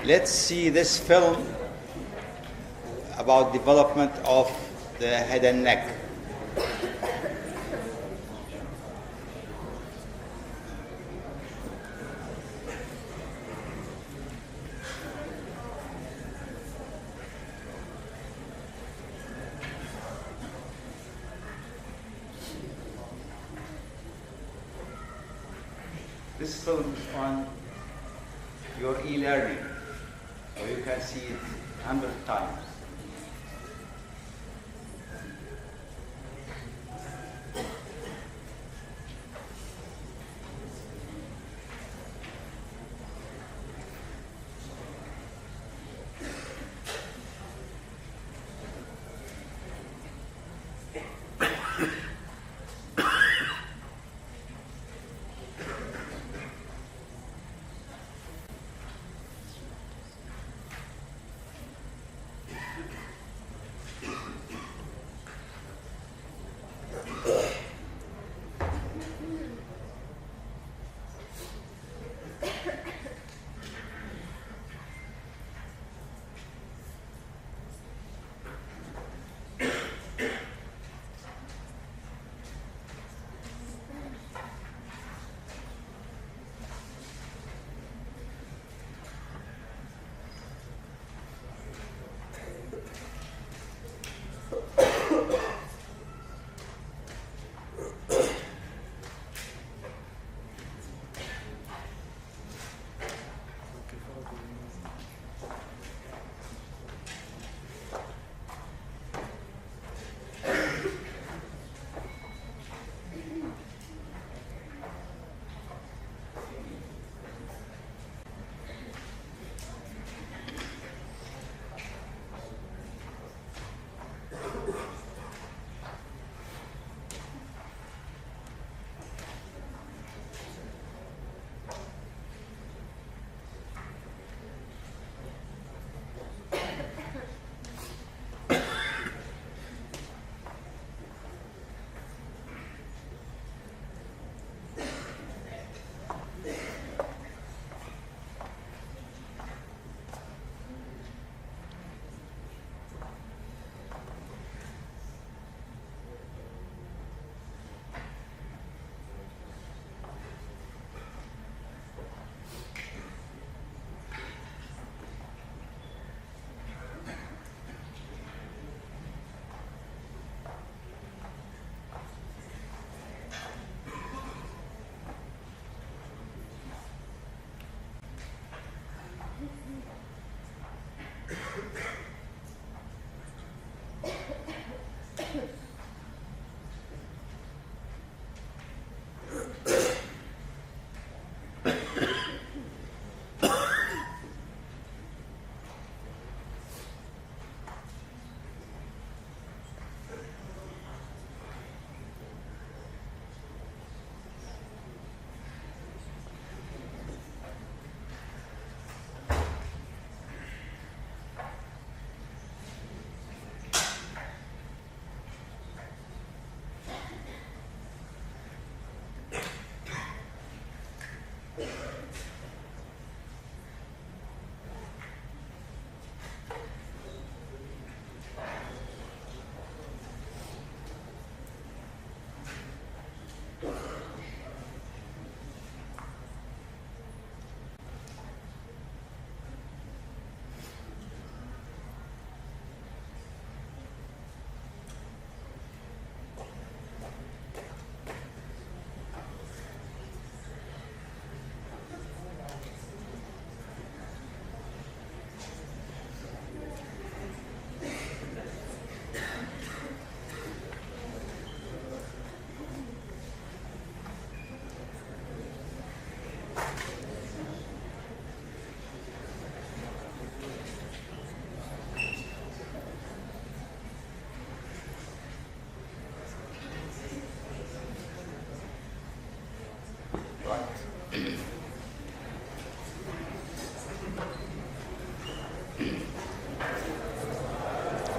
Let's see this film about development of the head and neck. This film is on your e-learning, so you can see it 100 times.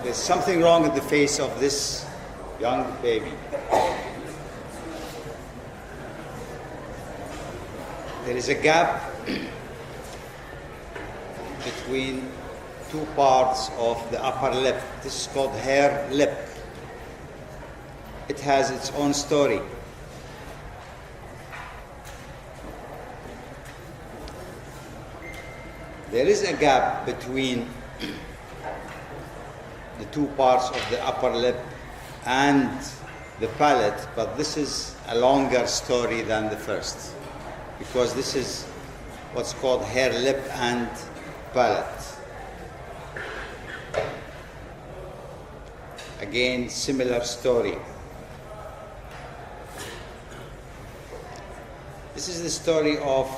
There's something wrong with the face of this young baby. There is a gap between two parts of the upper lip. This is called hair lip. It has its own story. There is a gap between the two parts of the upper lip and the palate, but this is a longer story than the first, because this is what's called hair lip and palate. Again, similar story. This is the story of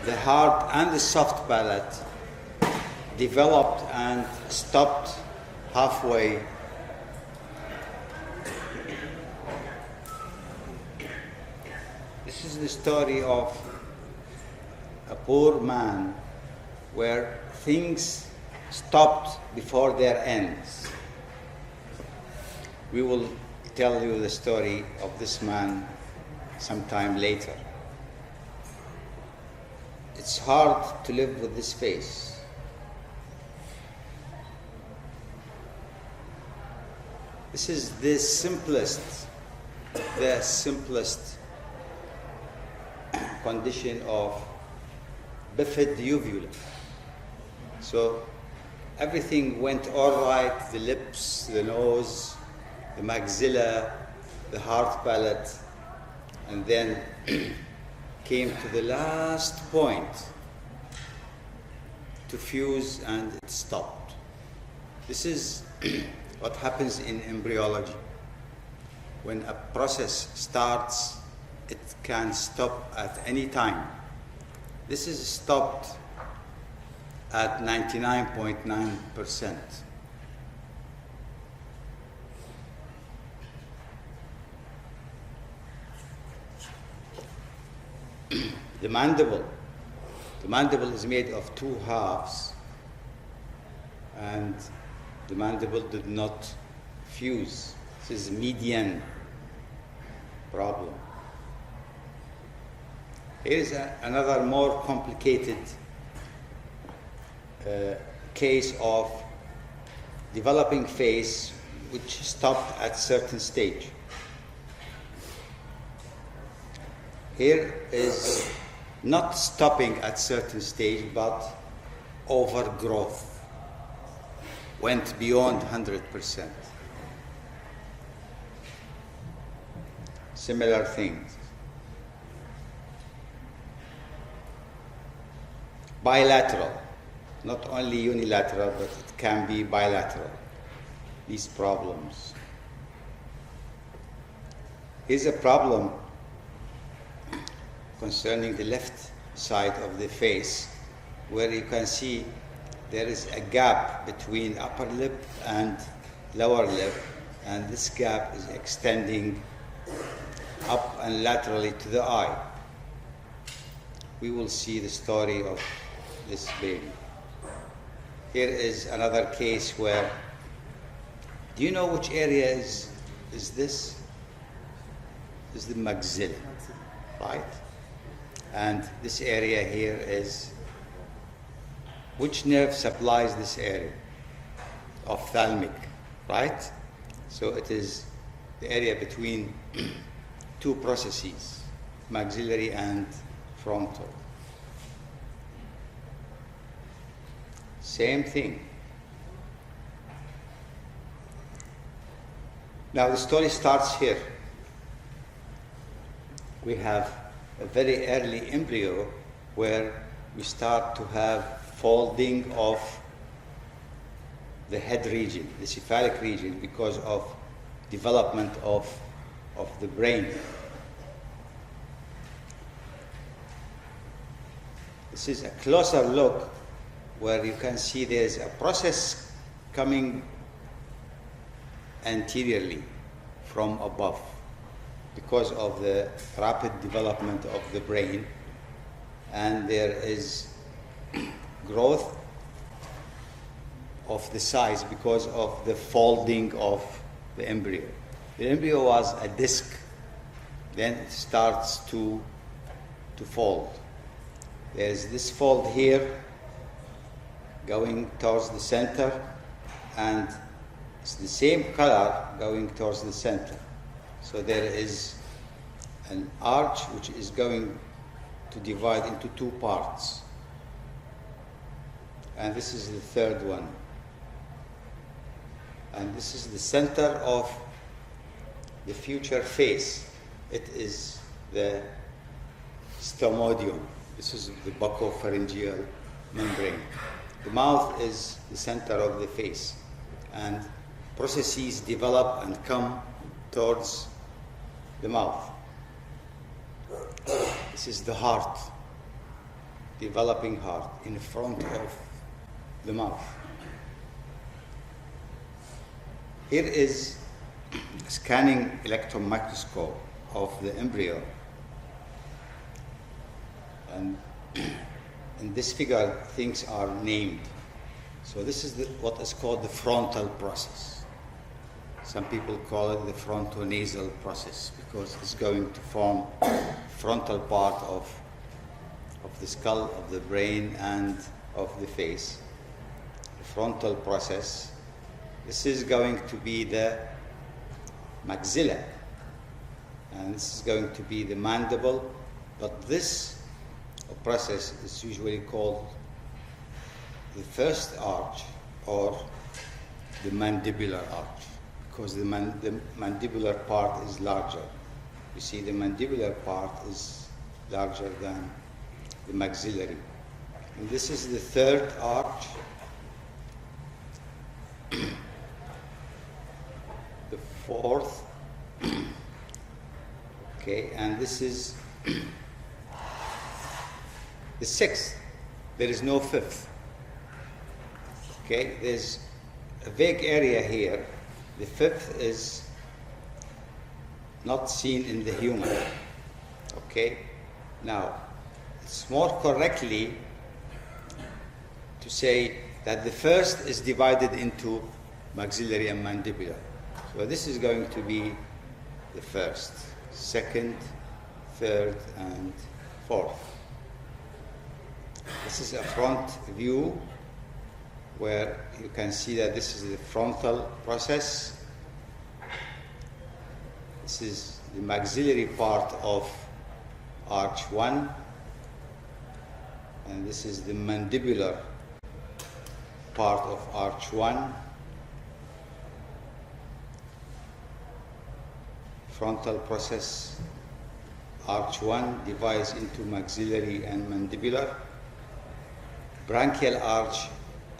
the hard and the soft palate developed and stopped halfway. This is the story of a poor man where things stopped before their ends. We will tell you the story of this man sometime later. It's hard to live with this face. This is the simplest condition of bifid uvula. So everything went all right, the lips, the nose, the maxilla, the hard palate, and then came to the last point to fuse, and it stopped. This is what happens in embryology. When a process starts, it can stop at any time. This is stopped at 99.9%. The mandible. The mandible is made of two halves, and the mandible did not fuse. This is a median problem. Here is another more complicated case of developing face which stopped at certain stage. Here is not stopping at certain stage, but overgrowth went beyond 100%. Similar things. Bilateral, not only unilateral, but it can be bilateral, these problems. Here's a problem concerning the left side of the face, where you can see there is a gap between upper lip and lower lip, and this gap is extending up and laterally to the eye. We will see the story of this baby. Here is another case where, do you know which area is this? This is the maxilla, right? And this area here is, which nerve supplies this area? Ophthalmic, right? So it is the area between two processes, maxillary and frontal. Same thing. Now the story starts here. We have a very early embryo where we start to have folding of the head region, the cephalic region, because of development of the brain. This is a closer look where you can see there's a process coming anteriorly from above because of the rapid development of the brain, and there is growth of the size because of the folding of the embryo. The embryo was a disc, then it starts to fold. There's this fold here, going towards the center, and it's the same color going towards the center. So there is an arch which is going to divide into two parts. And this is the third one. And this is the center of the future face. It is the stomodium. This is the buccopharyngeal membrane. The mouth is the center of the face, and processes develop and come towards the mouth. This is the heart, developing heart in front of the mouth. Here is a scanning electron microscope of the embryo. And in this figure, things are named. So this is what is called the frontal process. Some people call it the frontonasal process because it's going to form frontal part of the skull, of the brain, and of the face. The frontal process. This is going to be the maxilla, and this is going to be the mandible, but this process is usually called the first arch or the mandibular arch, because the mandibular part is larger. You see, the mandibular part is larger than the maxillary. And this is the third arch. The fourth. Okay, and this is the sixth. There is no fifth. Okay, there's a vague area here. The fifth is not seen in the human. Okay, now it's more correctly to say that the first is divided into maxillary and mandibular. So this is going to be the first, second, third, and fourth. This is a front view where you can see that this is the frontal process. This is the maxillary part of arch 1, and this is the mandibular part of arch 1. Frontal process, arch 1 divides into maxillary and mandibular. Branchial arch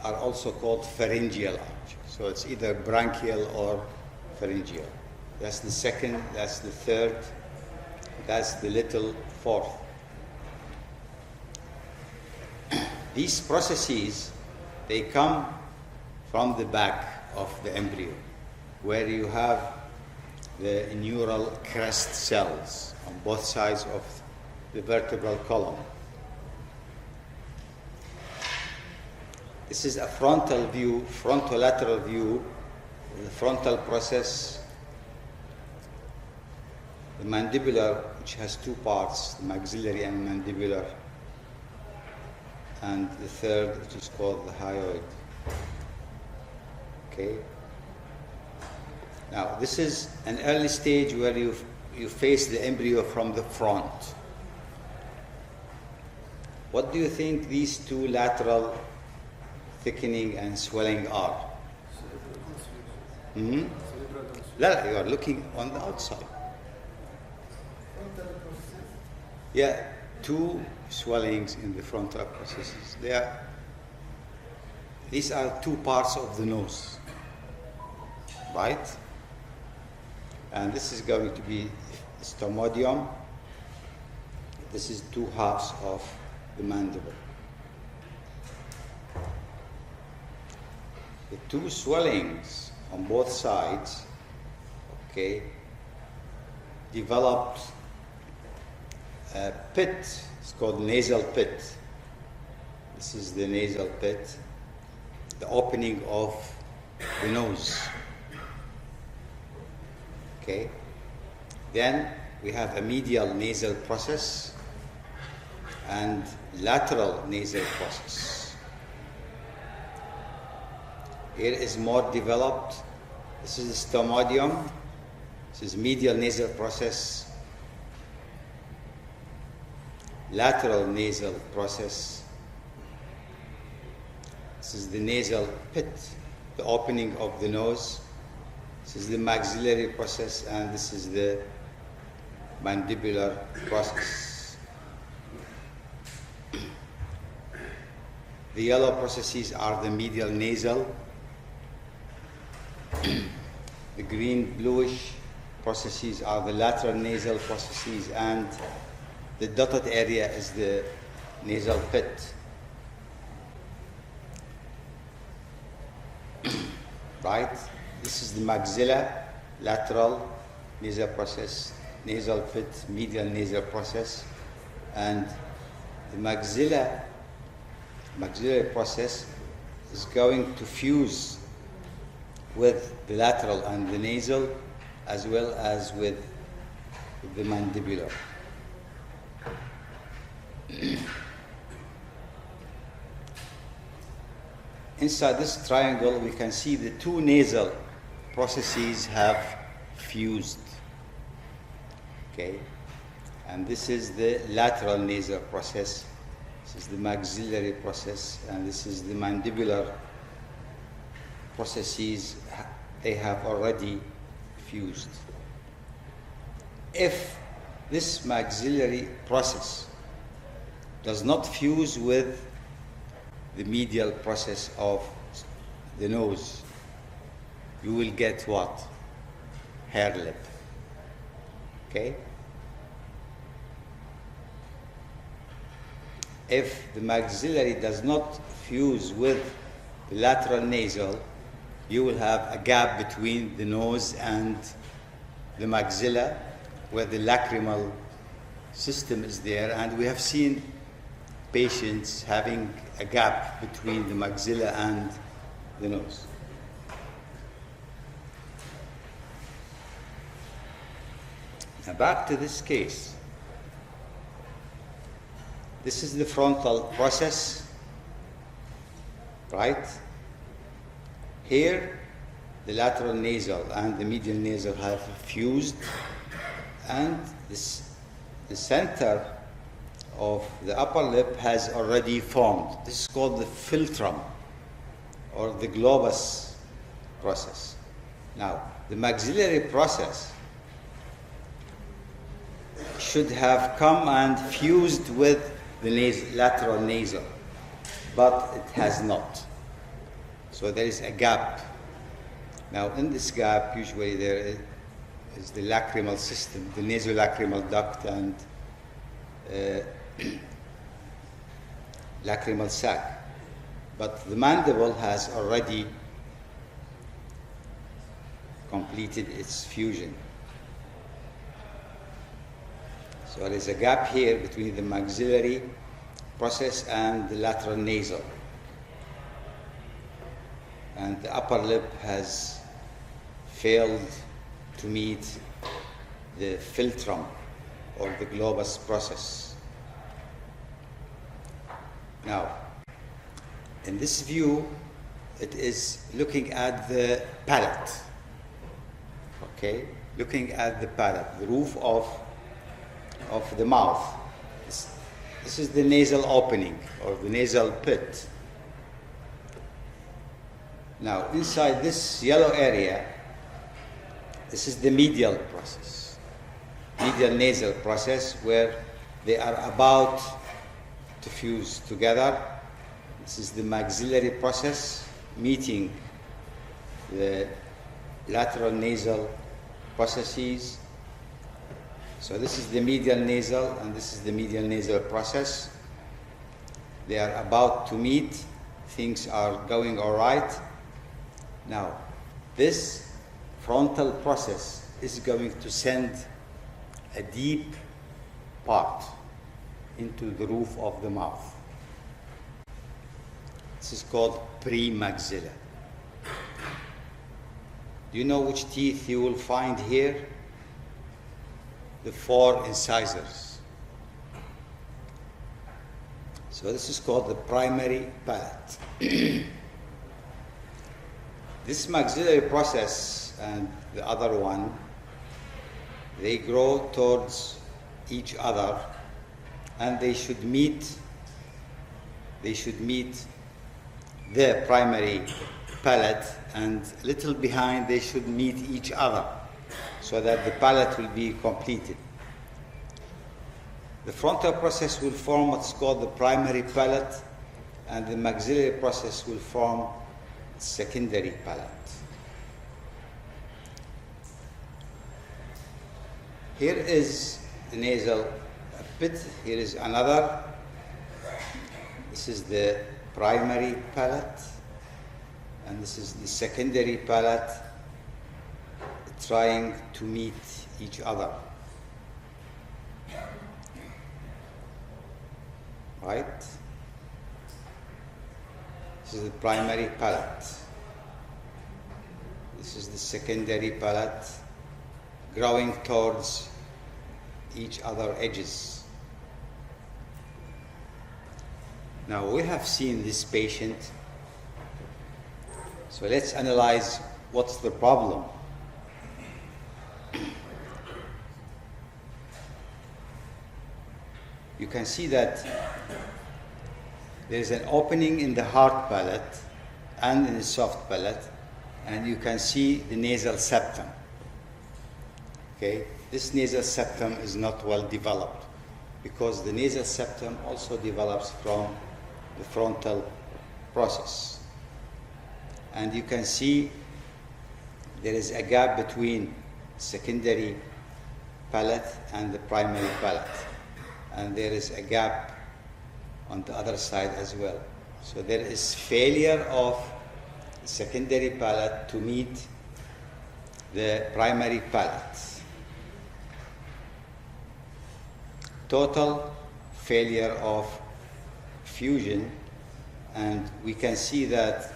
are also called pharyngeal arch. So it's either branchial or pharyngeal. That's the second, that's the third, that's the little fourth. These processes, they come from the back of the embryo, where you have the neural crest cells on both sides of the vertebral column. This is a frontal view, frontolateral view of the frontal process. The mandibular, which has two parts, the maxillary and mandibular, and the third, which is called the hyoid. Okay. Now, this is an early stage where you face the embryo from the front. What do you think these two lateral thickening and swelling are? Mm-hmm. You are looking on the outside. Yeah, two swellings in the frontal processes. These are two parts of the nose, right? And this is going to be the stomodium. This is two halves of the mandible. The two swellings on both sides, okay, developed a pit. It's called nasal pit. This is the nasal pit, the opening of the nose. Okay. Then we have a medial nasal process and lateral nasal process. Here is more developed. This is the stomodium. This is medial nasal process, lateral nasal process. This is the nasal pit, the opening of the nose. This is the maxillary process, and this is the mandibular process. The yellow processes are the medial nasal. The green bluish processes are the lateral nasal processes, and the dotted area is the nasal pit. Right? This is the maxilla, lateral nasal process, nasal pit, medial nasal process, and the maxillary process is going to fuse with the lateral and the nasal, as well as with the mandibular. Inside this triangle, we can see the two nasal processes have fused. Okay? And this is the lateral nasal process. This is the maxillary process, and this is the mandibular processes. They have already fused. If this maxillary process does not fuse with the medial process of the nose, you will get what? Hair lip. Okay? If the maxillary does not fuse with the lateral nasal, you will have a gap between the nose and the maxilla, where the lacrimal system is there, and we have seen patients having a gap between the maxilla and the nose. Now back to this case. This is the frontal process, right? Here, the lateral nasal and the medial nasal have fused, and the center of the upper lip has already formed. This is called the philtrum, or the globus process. Now, the maxillary process should have come and fused with the lateral nasal, but it has not. So there is a gap. Now, in this gap, usually there is the lacrimal system, the nasolacrimal duct, and lacrimal sac. But the mandible has already completed its fusion. So there is a gap here between the maxillary process and the lateral nasal. And the upper lip has failed to meet the philtrum, or the globus process. Now, in this view, it is looking at the palate. Okay? Looking at the palate, the roof of the mouth. This is the nasal opening, or the nasal pit. Now, inside this yellow area, this is the medial process, medial nasal process, where they are about to fuse together. This is the maxillary process meeting the lateral nasal processes. So this is the medial nasal, and this is the medial nasal process. They are about to meet. Things are going all right. Now, this frontal process is going to send a deep part into the roof of the mouth. This is called premaxilla. Do you know which teeth you will find here? The 4 incisors. So this is called the primary palate. This maxillary process and the other one, they grow towards each other, and they should meet the primary palate, and little behind they should meet each other so that the palate will be completed. The frontal process will form what's called the primary palate, and the maxillary process will form secondary palate. Here is the nasal pit. Here is another. This is the primary palate, and this is the secondary palate trying to meet each other. Right? This is the primary palate. This is the secondary palate growing towards each other edges. Now we have seen this patient, so let's analyze what's the problem. You can see that there is an opening in the hard palate and in the soft palate, and you can see the nasal septum. Okay? This nasal septum is not well developed because the nasal septum also develops from the frontal process. And you can see there is a gap between secondary palate and the primary palate. And there is a gap on the other side as well. So there is failure of the secondary palate to meet the primary palate. Total failure of fusion, and we can see that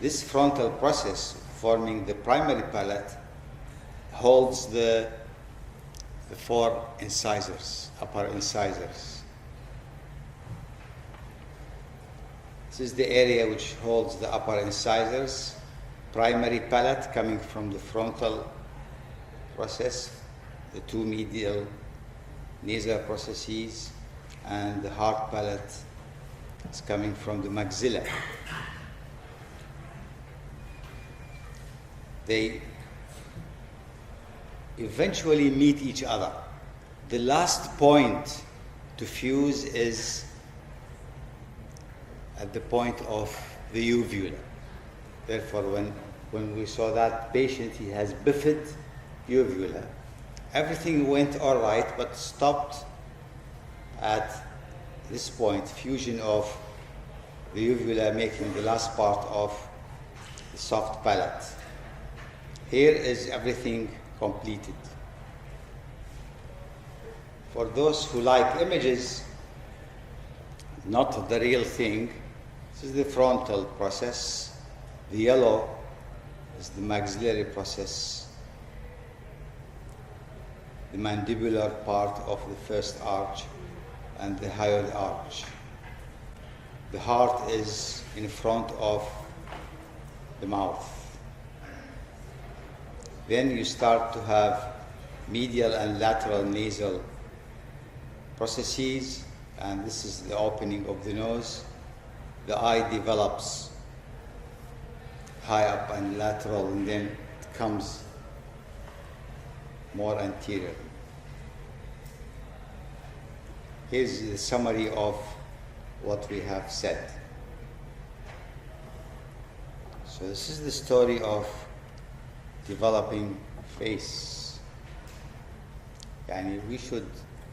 this frontal process forming the primary palate holds the four incisors, upper incisors. This is the area which holds the upper incisors, primary palate coming from the frontal process, the two medial nasal processes, and the hard palate is coming from the maxilla. They eventually meet each other. The last point to fuse is at the point of the uvula. Therefore, when we saw that patient, he has bifid uvula. Everything went all right, but stopped at this point, fusion of the uvula making the last part of the soft palate. Here is everything completed. For those who like images, not the real thing, this is the frontal process. The yellow is the maxillary process, the mandibular part of the first arch, and the hyoid arch. The heart is in front of the mouth. Then you start to have medial and lateral nasal processes, and this is the opening of the nose. The eye develops high up and lateral, and then it comes more anterior. Here's the summary of what we have said. So this is the story of developing face. Yani we should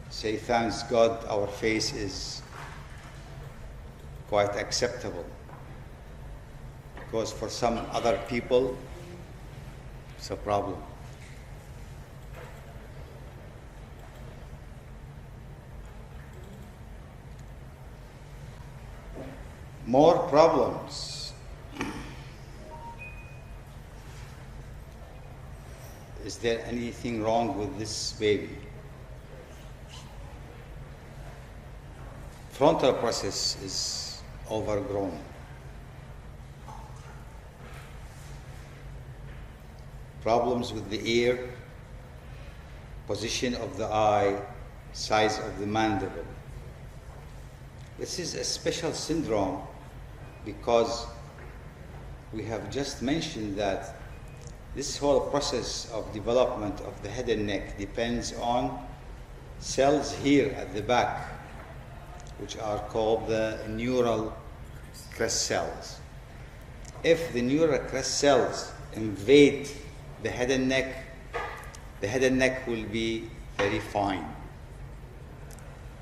say, thanks God, our face is quite acceptable. Because for some other people, it's a problem. More problems. Is there anything wrong with this baby? Frontal process is overgrown. problems with the ear, position of the eye, size of the mandible. This is a special syndrome because we have just mentioned that this whole process of development of the head and neck depends on cells here at the back, which are called the neural crest cells. If the neural crest cells invade the head and neck will be very fine.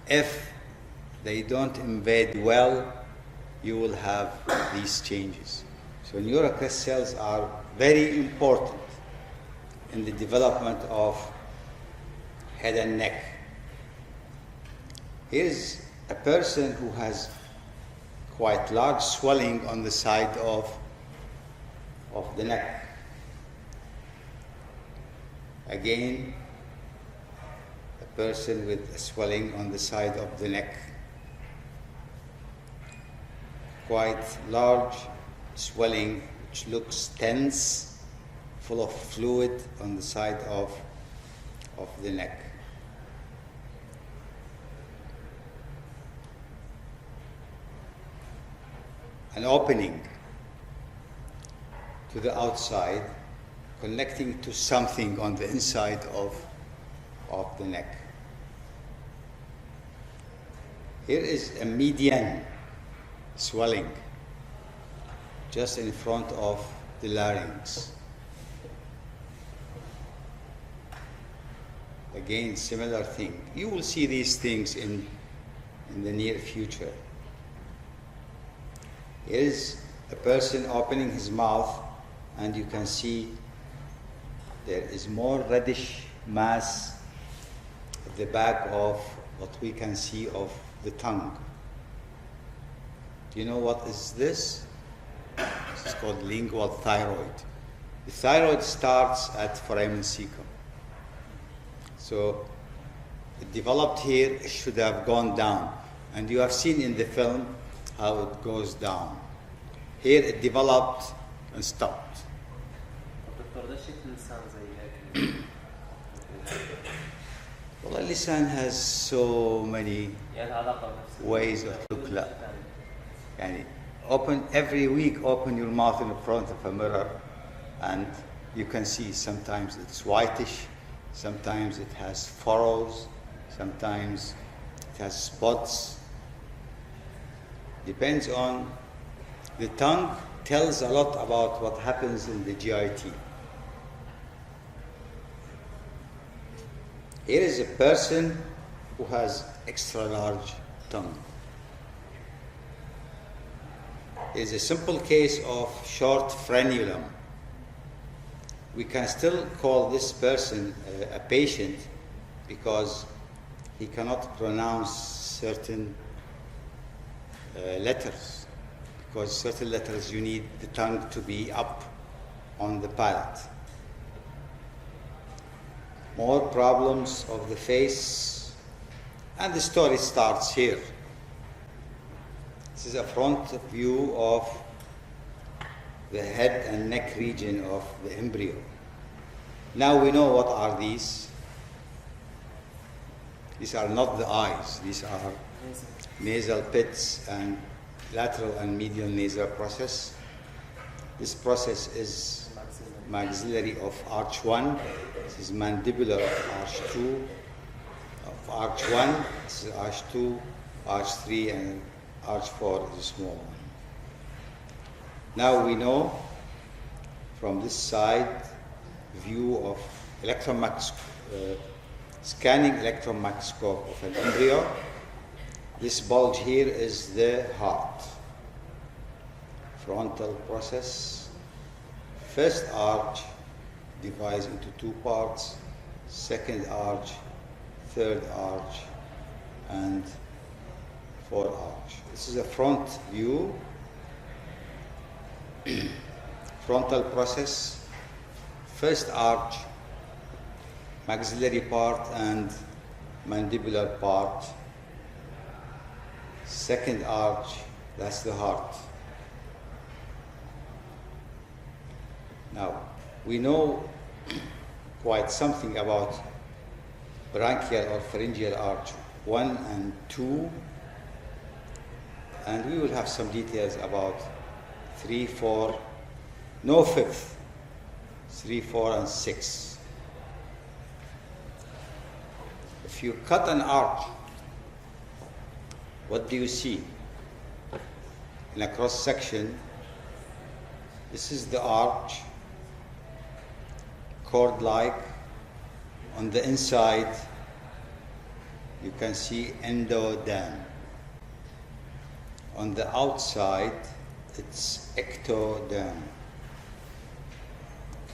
If they don't invade well, you will have these changes. So neural crest cells are very important in the development of head and neck. Here's a person who has quite large swelling on the side of the neck. Again, a person with a swelling on the side of the neck. Quite large swelling which looks tense, full of fluid on the side of the neck. An opening to the outside connecting to something on the inside of the neck. Here is a median swelling just in front of the larynx. Again, similar thing. You will see these things in the near future. Here is a person opening his mouth, and you can see there is more reddish mass at the back of what we can see of the tongue. Do you know what is this? This is called lingual thyroid. The thyroid starts at Foramen Cecum. So it developed here, it should have gone down. And you have seen in the film how it goes down. Here it developed and stopped. Well, اللسان has so many ways of look like. Yani, every week open your mouth in front of a mirror and you can see sometimes it's whitish, sometimes it has furrows, sometimes it has spots. Depends on the tongue, tells a lot about what happens in the GIT. Here is a person who has extra large tongue. It is a simple case of short frenulum. We can still call this person a patient because he cannot pronounce certain letters. Because certain letters you need the tongue to be up on the palate. More problems of the face, and the story starts here. This is a front view of the head and neck region of the embryo. Now we know what are these. These are not the eyes, these are nasal pits and lateral and medial nasal process. This process is maxillary of arch 1. This is mandibular of arch 2. Of arch 1, this is arch 2, arch 3, and arch 4 is a small one. Now we know from this side view of scanning electron microscope of an embryo, this bulge here is the heart. Frontal process. First arch divides into two parts, second arch, third arch, and fourth arch. This is a front view. Frontal process. First arch, maxillary part and mandibular part. Second arch, that's the heart. Now, we know quite something about branchial or pharyngeal arch 1 and 2, and we will have some details about 3, 4, no fifth, 3, 4, and 6. If you cut an arch, what do you see? In a cross section, this is the arch, cord-like. On the inside, you can see endoderm. On the outside, it's ectoderm.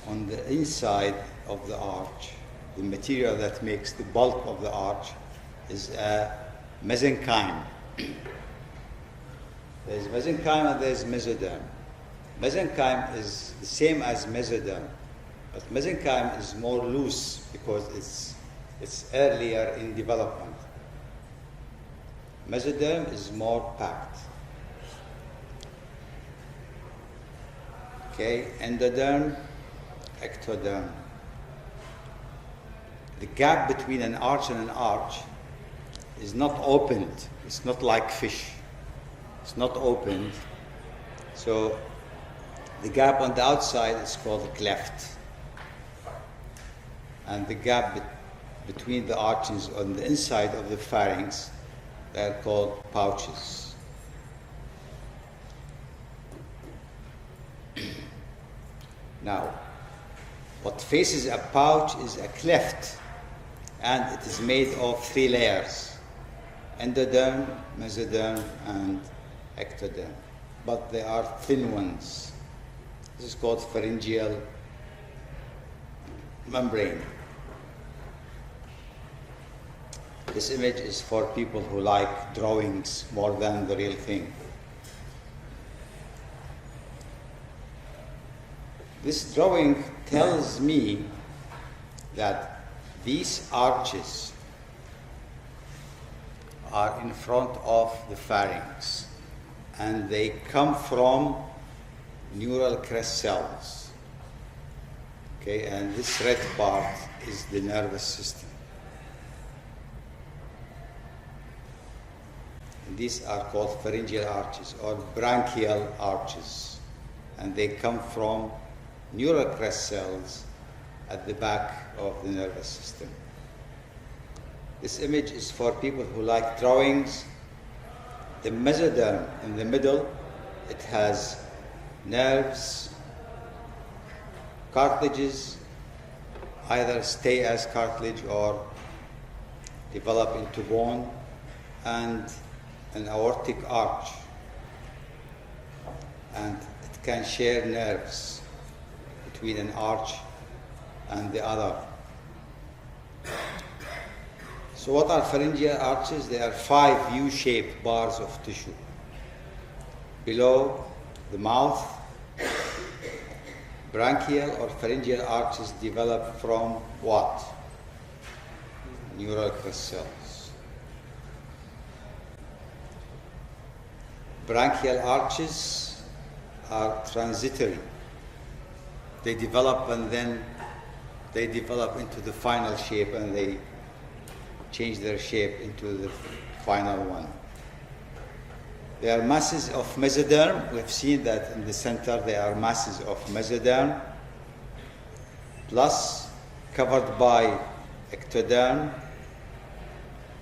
On the inside of the arch, the material that makes the bulk of the arch is a mesenchyme. There's mesenchyme and there's mesoderm. Mesenchyme is the same as mesoderm, but mesenchyme is more loose because it's earlier in development. Mesoderm is more packed. Okay, endoderm, ectoderm. The gap between an arch and an arch is not opened. It's not like fish. It's not opened. So the gap on the outside is called a cleft. And the gap between the arches on the inside of the pharynx, they are called pouches. Now, what faces a pouch is a cleft, and it is made of 3 layers: endoderm, mesoderm, and ectoderm. But they are thin ones. This is called pharyngeal membrane. This image is for people who like drawings more than the real thing. This drawing tells me that these arches are in front of the pharynx, and they come from neural crest cells. Okay, and this red part is the nervous system. And these are called pharyngeal arches or branchial arches, and they come from neural crest cells at the back of the nervous system. This image is for people who like drawings. The mesoderm in the middle, it has nerves, cartilages, either stay as cartilage or develop into bone, and an aortic arch. And it can share nerves between an arch and the other. So what are pharyngeal arches? They are 5 U-shaped bars of tissue. Below the mouth, branchial or pharyngeal arches develop from what? Neural crest cells. Branchial arches are transitory. They develop and then they develop into the final shape, and they change their shape into the final one. They are masses of mesoderm. We've seen that in the center there are masses of mesoderm, plus covered by ectoderm,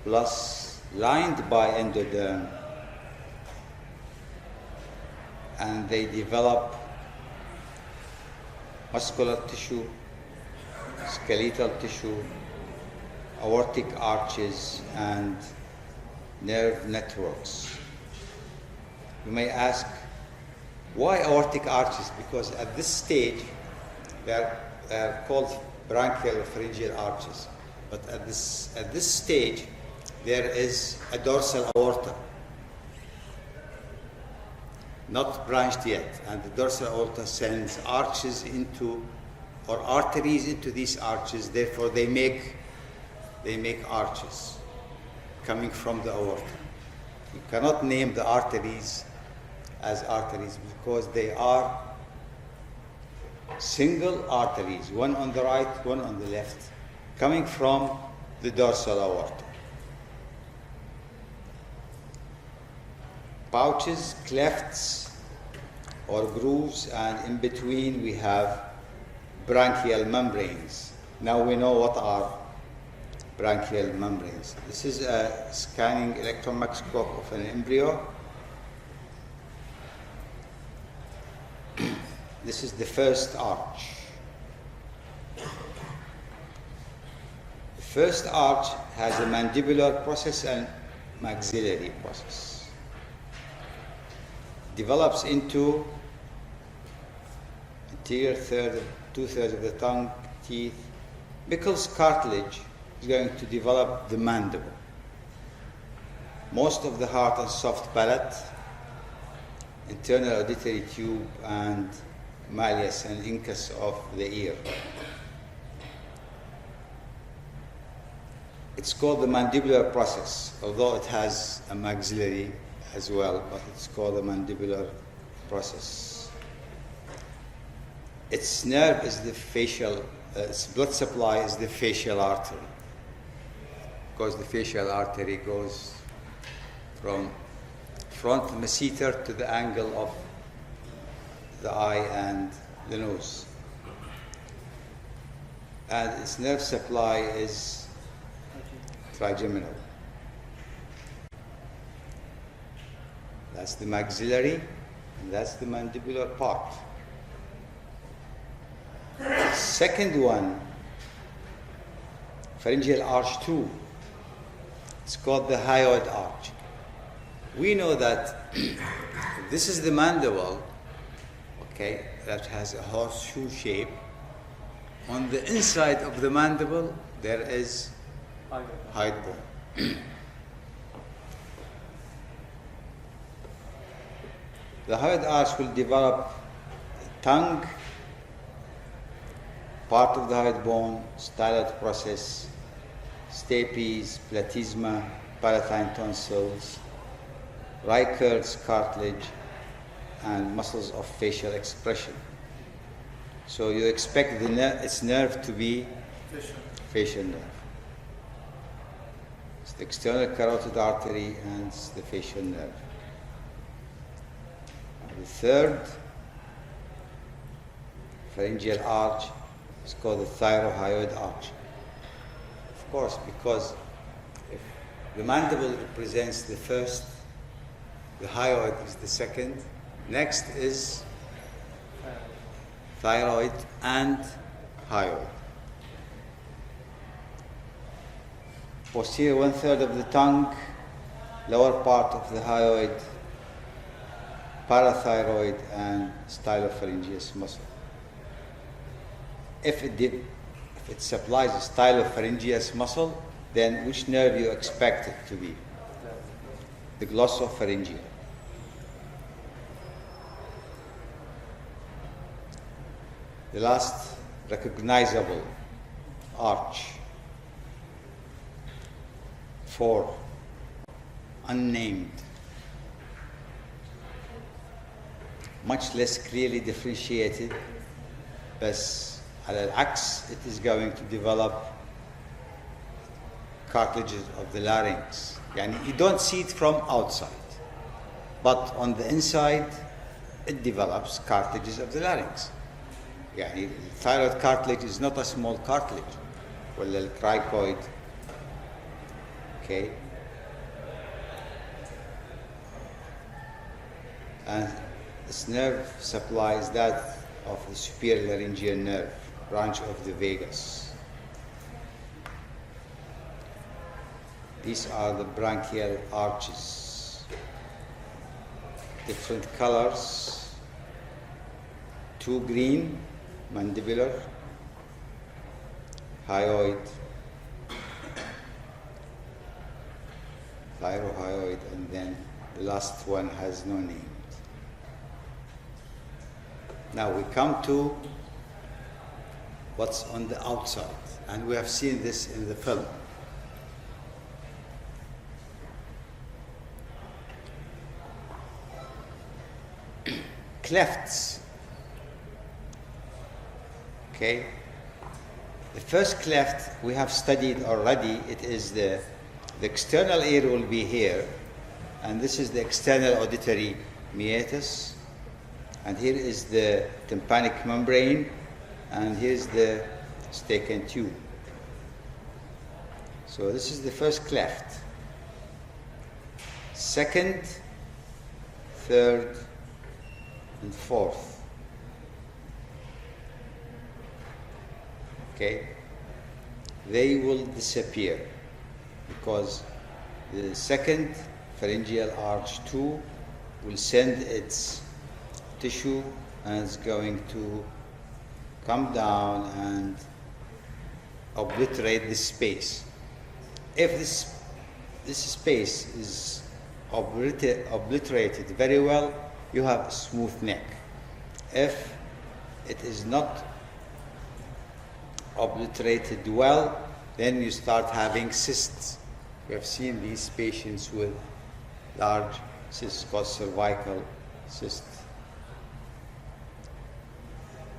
plus lined by endoderm, and they develop muscular tissue, skeletal tissue, aortic arches, and nerve networks. You may ask, why aortic arches? Because at this stage, they are called branchial or pharyngeal arches. But at this stage, there is a dorsal aorta, not branched yet, and the dorsal aorta sends arches into, or arteries into these arches. Therefore, they make arches coming from the aorta. You cannot name the arteries as arteries because they are single arteries, one on the right, one on the left, coming from the dorsal aorta. Pouches, clefts, or grooves, and in between we have branchial membranes. Now we know what are branchial membranes. This is a scanning electron microscope of an embryo. This is the first arch. The first arch has a mandibular process and maxillary process. Develops into anterior third, 2/3 of the tongue, teeth. Michel's cartilage is going to develop the mandible. Most of the heart and soft palate, internal auditory tube, and malleus and incus of the ear. It's called the mandibular process, although it has a maxillary as well, but it's called the mandibular process. Its nerve is the facial, its blood supply is the facial artery, because the facial artery goes from frontal masseter to the angle of the eye and the nose. And its nerve supply is trigeminal. That's the maxillary, and that's the mandibular part. Second one, Pharyngeal Arch 2. It's called the Hyoid Arch. We know that this is the mandible, okay, that has a horseshoe shape. On the inside of the mandible, there is hyoid bone. The hyoid arch will develop tongue, part of the hyoid bone, styloid process, stapes, platysma, palatine tonsils, Reichert's cartilage, and muscles of facial expression. So you expect its nerve to be facial nerve. It's the external carotid artery and it's the facial nerve. The third pharyngeal arch is called the thyroid arch. Of course, because if the mandible represents the first, the hyoid is the second, next is thyroid and hyoid. Posterior 1/3 of the tongue, lower part of the hyoid, parathyroid and stylopharyngeus muscle. If it supplies a stylopharyngeus muscle, then which nerve you expect it to be? The glossopharyngeal. The last recognizable arch, 4, unnamed, much less clearly differentiated, بس على العكس it is going to develop cartilages of the larynx. يعني you don't see it from outside, but on the inside it develops cartilages of the larynx. يعني thyroid cartilage is not a small cartilage, ولا الcricoid, okay? And this nerve supplies that of the superior laryngeal nerve, branch of the vagus. These are the branchial arches. Different colors. 2 green, mandibular, hyoid, thyrohyoid, and then the last one has no name. Now we come to what's on the outside, and we have seen this in the film. Clefts. Okay? The first cleft we have studied already. It is the external ear will be here, and this is the external auditory meatus, and here is the tympanic membrane, and here's the Stachan tube. So this is the first cleft. Second, third, and fourth. Okay? They will disappear because the second pharyngeal arch 2 will send its tissue and it's going to come down and obliterate this space. If this space is obliterated very well, you have a smooth neck. If it is not obliterated well, then you start having cysts. We have seen these patients with large cysts called cervical cysts.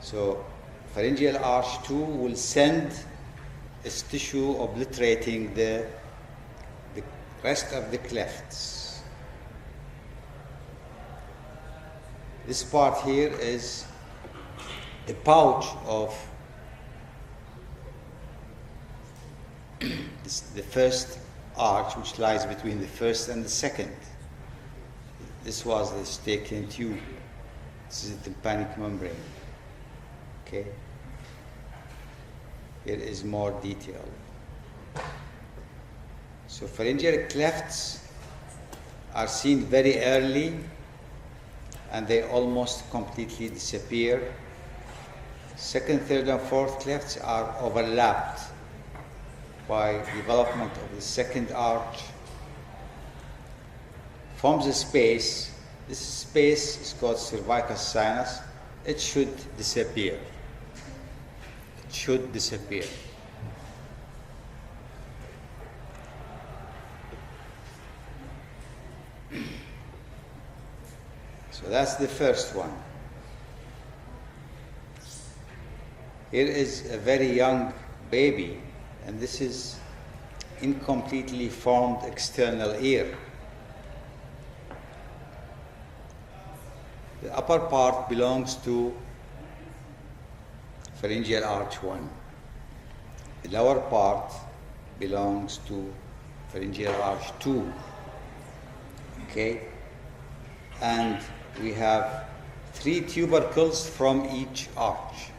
So pharyngeal arch 2 will send its tissue obliterating the rest of the clefts. This part here is the pouch of the first arch, which lies between the first and the second. This was the Stachan tube. This is the tympanic membrane. Okay? Here is more detail. So pharyngeal clefts are seen very early and they almost completely disappear. Second, third, and fourth clefts are overlapped by development of the second arch. Forms a space. This space is called cervical sinus. It should disappear. It should disappear. So that's the first one. Here is a very young baby, and this is incompletely formed external ear. The upper part belongs to pharyngeal arch 1. The lower part belongs to pharyngeal arch 2. Okay? And we have 3 tubercles from each arch.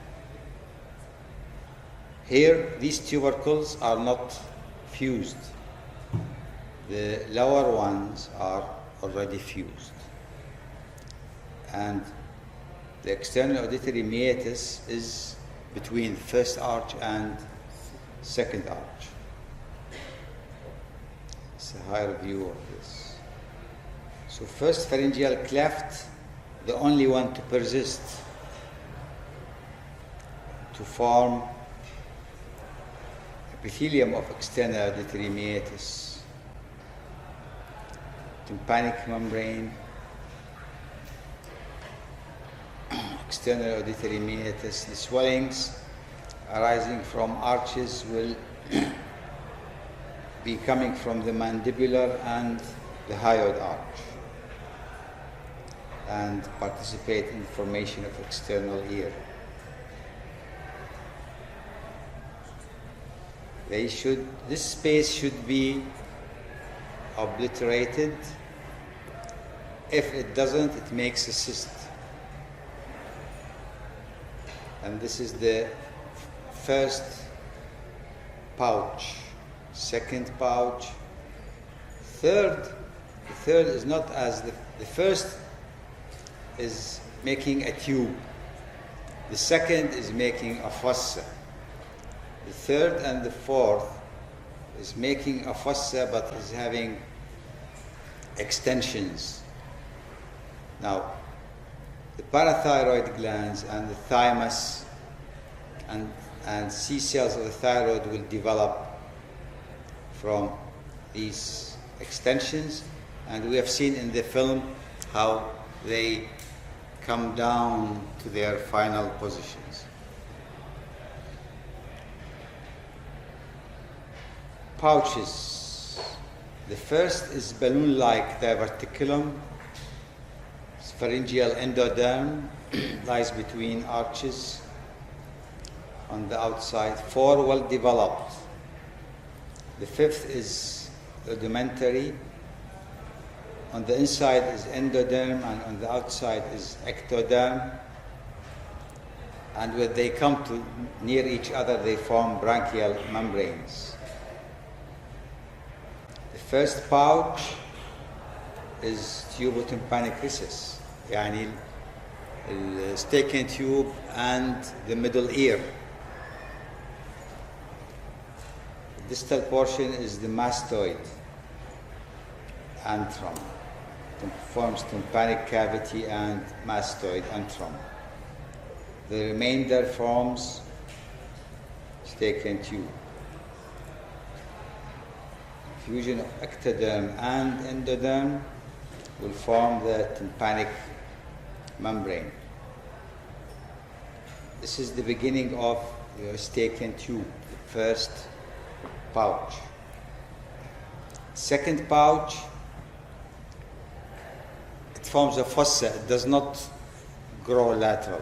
Here, these tubercles are not fused. The lower ones are already fused. And the external auditory meatus is between the first arch and second arch. It's a higher view of this. So first pharyngeal cleft, the only one to persist, to form epithelium of external auditory meatus, tympanic membrane, external auditory meatus. The swellings arising from arches will be coming from the mandibular and the hyoid arch and participate in the formation of external ear. This space should be obliterated. If it doesn't, it makes a cyst. And this is the first pouch, second pouch, third. The third is not as the first is making a tube. The second is making a fossa. The third and the fourth is making a fossa but is having extensions. Now, the parathyroid glands and the thymus and C cells of the thyroid will develop from these extensions, and we have seen in the film how they come down to their final positions. pouches. The first is balloon-like diverticulum. Pharyngeal endoderm lies between arches on the outside. 4 well developed. The fifth is rudimentary. On the inside is endoderm and on the outside is ectoderm. And when they come to near each other, they form bronchial membranes. The first pouch is tubotympanic recess. يعني الستيكن tube and the middle ear. The distal portion is the mastoid antrum. It forms tympanic cavity and mastoid antrum. The remainder forms Steichen tube. Fusion of ectoderm and endoderm will form the tympanic membrane. This is the beginning of your Steichen tube, the first pouch. Second pouch, it forms a fossa. It does not grow laterally.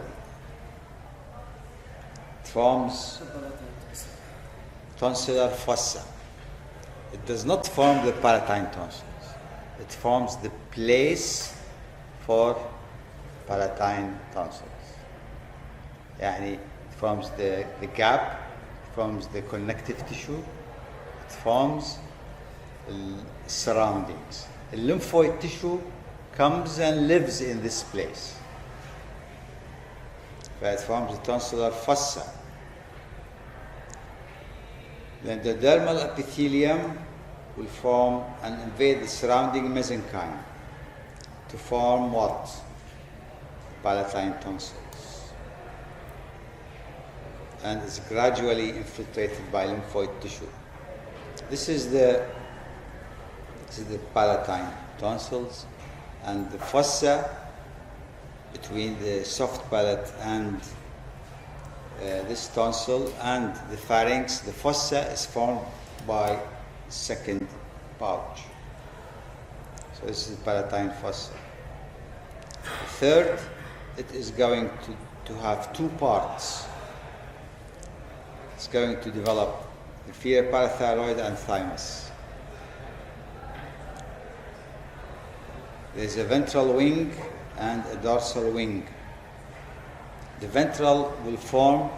It forms tonsillar fossa. It does not form the palatine tonsils. It forms the place for palatine tonsils. يعني it forms the gap, it forms the connective tissue, it forms the surroundings. The lymphoid tissue comes and lives in this place. It forms the tonsillar fossa. Then the dermal epithelium will form and invade the surrounding mesenchyme to form what? Palatine tonsils. And is gradually infiltrated by lymphoid tissue. This is the palatine tonsils, and the fossa between the soft palate and this tonsil and the pharynx. The fossa is formed by second pouch. So this is the palatine fossa. The third, it is going to have two parts. It's going to develop inferior parathyroid and thymus. There's a ventral wing and a dorsal wing. The ventral will form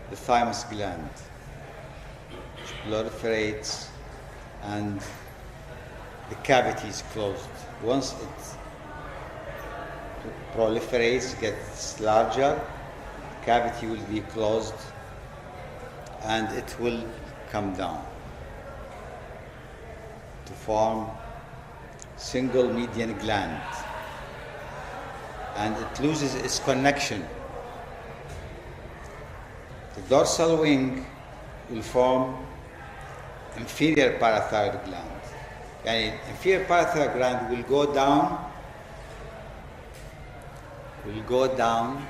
the thymus gland, which proliferates and the cavity is closed. Once it proliferates, gets larger, the cavity will be closed and it will come down to form single median gland, and it loses its connection. The dorsal wing will form inferior parathyroid gland. And inferior parathyroid gland will go down,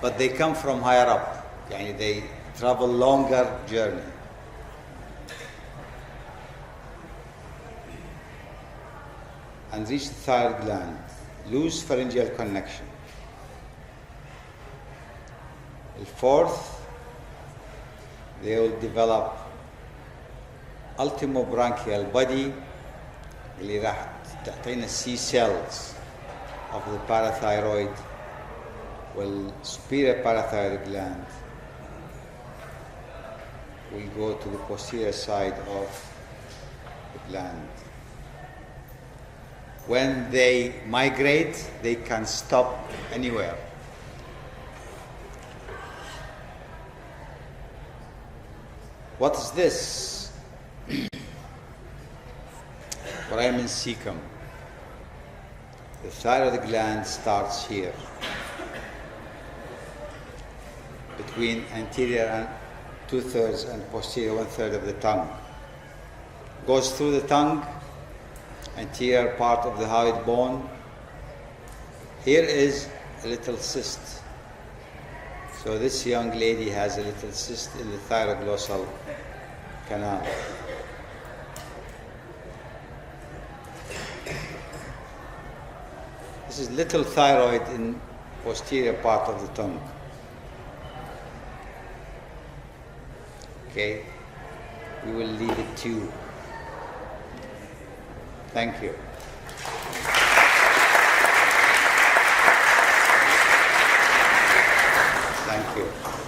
but they come from higher up. Yani they travel longer journey. And reach the thyroid gland, lose pharyngeal connection. The fourth, they will develop ultimobranchial body اللي راح تعطينا C cells of the parathyroid والsuperior parathyroid gland will go to the posterior side of the gland. When they migrate, they can stop anywhere. What is this? Foramen Cecum. The thyroid gland starts here, between anterior and 2/3 and posterior 1/3 of the tongue. Goes through the tongue, anterior part of the hyoid bone. Here is a little cyst. So this young lady has a little cyst in the thyroglossal canal. This is little thyroid in posterior part of the tongue. Okay, we will leave it to you. Thank you. Thank you.